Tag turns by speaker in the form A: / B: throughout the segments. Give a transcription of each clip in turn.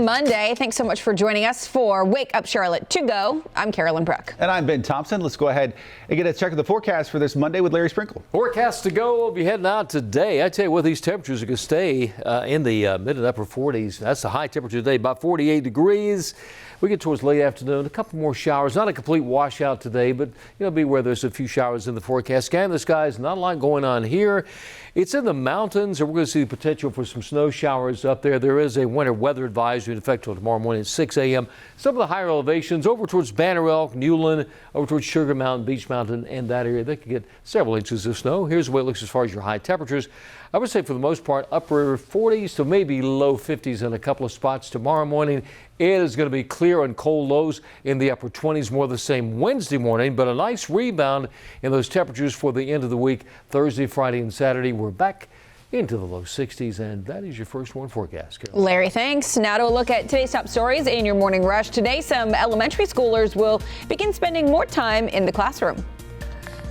A: Monday. Thanks so much for joining us for Wake Up Charlotte to Go. I'm Carolyn Brook.
B: And I'm Ben Thompson. Let's go ahead and get a check of the forecast for this Monday with Larry Sprinkle.
C: Forecast to go. We'll be heading out today. I tell you what, these temperatures are going to stay in the mid and upper 40s. That's the high temperature today, about 48 degrees. We get towards late afternoon, a couple more showers. Not a complete washout today, but be aware there's a few showers in the forecast. Scan the skies, not a lot going on here. It's in the mountains, and we're going to see the potential for some snow showers up there. There is a winter weather advisory in effect until tomorrow morning at 6 a.m. Some of the higher elevations over towards Banner Elk, Newland, over towards Sugar Mountain, Beach Mountain, and that area, they could get several inches of snow. Here's the way it looks as far as your high temperatures. I would say for the most part, upper 40s to maybe low 50s in a couple of spots tomorrow morning. It is going to be clear and cold lows in the upper 20s, more the same Wednesday morning, but a nice rebound in those temperatures for the end of the week. Thursday, Friday, and Saturday, we're back into the low 60s, and that is your first one forecast, Carol.
A: Larry, thanks. Now to a look at today's top stories in your morning rush. Today, some elementary schoolers will begin spending more time in the classroom.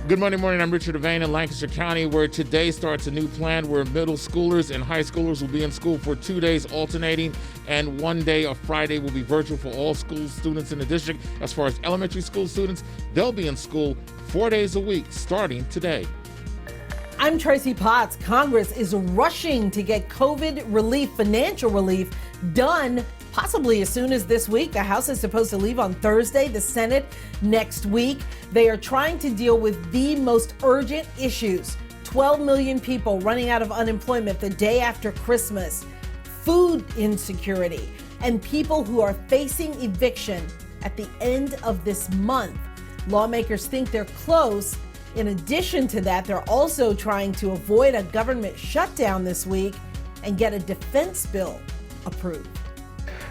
D: Good Monday morning. I'm Richard DeVayne in Lancaster County, where today starts a new plan where middle schoolers and high schoolers will be in school for 2 days alternating, and 1 day, a Friday, will be virtual for all school students in the district. As far as elementary school students, they'll be in school 4 days a week starting today.
E: I'm Tracy Potts. Congress is rushing to get COVID relief, financial relief, done possibly as soon as this week. The House is supposed to leave on Thursday, the Senate next week. They are trying to deal with the most urgent issues. 12 million people running out of unemployment the day after Christmas, food insecurity, and people who are facing eviction at the end of this month. Lawmakers think they're close. In addition to that, they're also trying to avoid a government shutdown this week and get a defense bill approved.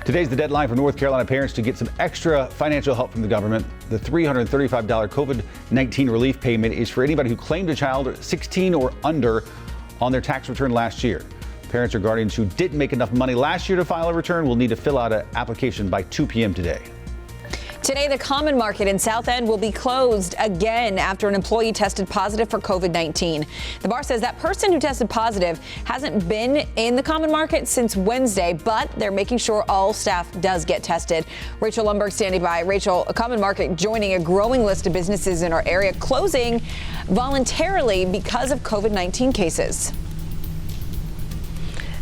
B: Today's the deadline for North Carolina parents to get some extra financial help from the government. The $335 COVID-19 relief payment is for anybody who claimed a child 16 or under on their tax return last year. Parents or guardians who didn't make enough money last year to file a return will need to fill out an application by 2 p.m. today.
A: Today, the Common Market in South End will be closed again after an employee tested positive for COVID-19. The bar says that person who tested positive hasn't been in the Common Market since Wednesday, but they're making sure all staff does get tested. Rachel Lundberg standing by. Rachel, a Common Market joining a growing list of businesses in our area closing voluntarily because of COVID-19 cases.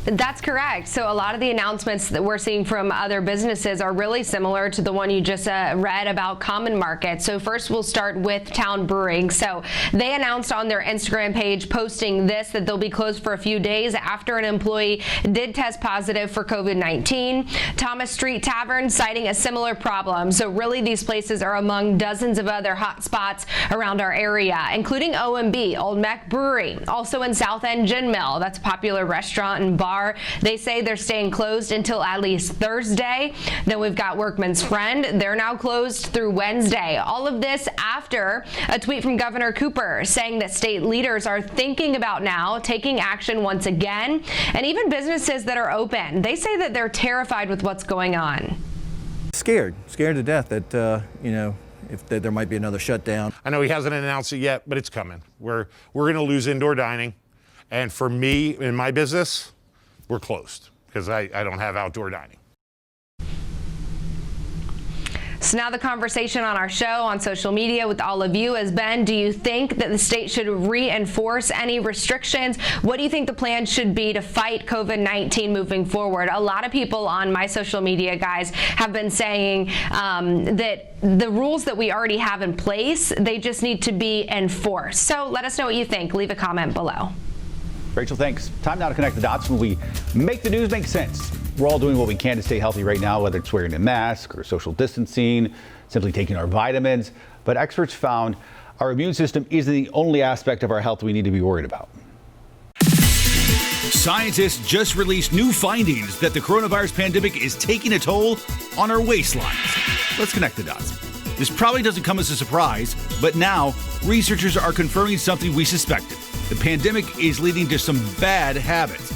F: That's correct. So a lot of the announcements that we're seeing from other businesses are really similar to the one you just read about Common Market. So first we'll start with Town Brewing. So they announced on their Instagram page posting this, that they'll be closed for a few days after an employee did test positive for COVID-19. Thomas Street Tavern citing a similar problem. So really these places are among dozens of other hot spots around our area, including OMB, Old Mac Brewery, also in South End Gin Mill. That's a popular restaurant and bar. They say they're staying closed until at least Thursday. Then we've got Workman's Friend. They're now closed through Wednesday. All of this after a tweet from Governor Cooper saying that state leaders are thinking about now taking action once again. And even businesses that are open, they say that they're terrified with what's going on.
G: Scared to death that, if there might be another shutdown.
H: I know he hasn't announced it yet, but it's coming. We're going to lose indoor dining. And for me, in my business, we're closed because I don't have outdoor dining.
F: So now the conversation on our show, on social media with all of you has been, do you think that the state should reinforce any restrictions? What do you think the plan should be to fight COVID-19 moving forward? A lot of people on my social media, guys, have been saying that the rules that we already have in place, they just need to be enforced. So let us know what you think. Leave a comment below.
B: Rachel, thanks. Time now to connect the dots when we make the news make sense. We're all doing what we can to stay healthy right now, whether it's wearing a mask or social distancing, simply taking our vitamins. But experts found our immune system isn't the only aspect of our health we need to be worried about.
I: Scientists just released new findings that the coronavirus pandemic is taking a toll on our waistlines. Let's connect the dots. This probably doesn't come as a surprise, but now researchers are confirming something we suspected. The pandemic is leading to some bad habits.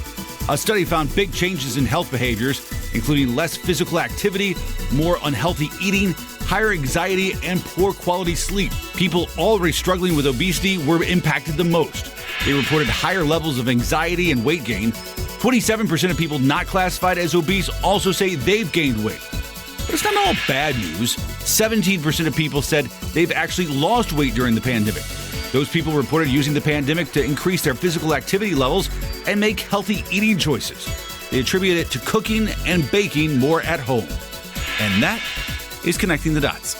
I: A study found big changes in health behaviors, including less physical activity, more unhealthy eating, higher anxiety, and poor quality sleep. People already struggling with obesity were impacted the most. They reported higher levels of anxiety and weight gain. 27% of people not classified as obese also say they've gained weight. But it's not all bad news. 17% of people said they've actually lost weight during the pandemic. Those people reported using the pandemic to increase their physical activity levels and make healthy eating choices. They attribute it to cooking and baking more at home. And that is connecting the dots.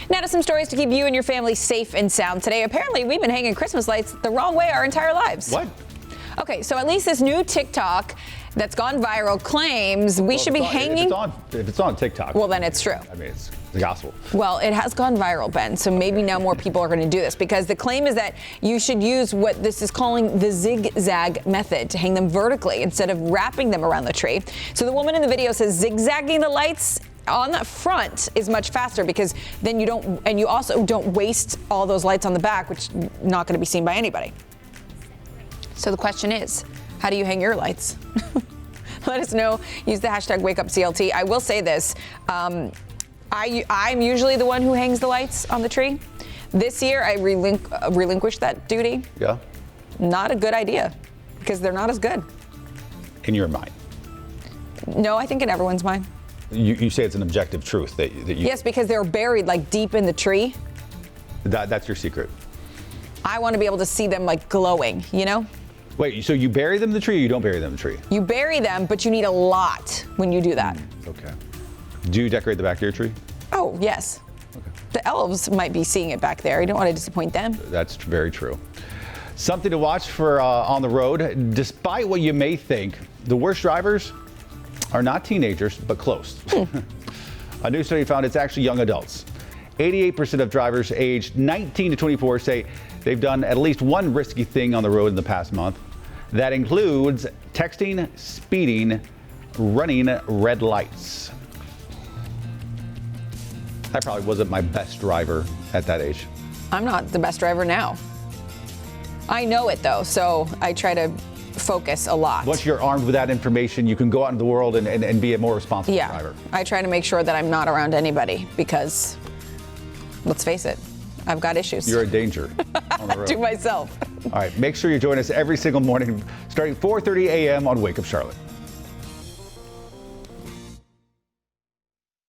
A: Now to some stories to keep you and your family safe and sound today. Apparently, we've been hanging Christmas lights the wrong way our entire lives.
B: What?
A: Okay, so at least this new TikTok that's gone viral claims we should be hanging.
B: If it's on TikTok.
A: Well, then it's true.
B: I mean, it's the gospel.
A: Well, it has gone viral, Ben, so maybe now more people are going to do this because the claim is that you should use what this is calling the zigzag method to hang them vertically instead of wrapping them around the tree. So the woman in the video says zigzagging the lights on the front is much faster because then you also don't waste all those lights on the back, which is not going to be seen by anybody. So the question is, how do you hang your lights? Let us know. Use the hashtag WakeUpCLT. I will say this. I'm usually the one who hangs the lights on the tree. This year, I relinquished that duty.
B: Yeah.
A: Not a good idea because they're not as good.
B: In your mind.
A: No, I think in everyone's mind.
B: You say it's an objective truth that you.
A: Yes, because they're buried like deep in the tree.
B: That's your secret.
A: I want to be able to see them like glowing, you know?
B: Wait, so you bury them in the tree or you don't bury them in the tree?
A: You bury them, but you need a lot when you do that.
B: Okay. Do you decorate the back of your tree?
A: Oh, yes.
B: Okay.
A: The elves might be seeing it back there. You don't want to disappoint them.
B: That's very true. Something to watch for on the road. Despite what you may think, the worst drivers are not teenagers, but close. A new study found it's actually young adults. 88% of drivers aged 19 to 24 say they've done at least one risky thing on the road in the past month. That includes texting, speeding, running red lights. I probably wasn't my best driver at that age.
A: I'm not the best driver now. I know it though, so I try to focus a lot.
B: Once you're armed with that information, you can go out into the world and be a more responsible driver.
A: I try to make sure that I'm not around anybody because, let's face it, I've got issues.
B: You're a danger on the road.
A: To myself.
B: All right, make sure you join us every single morning starting 4:30 a.m. on Wake Up Charlotte.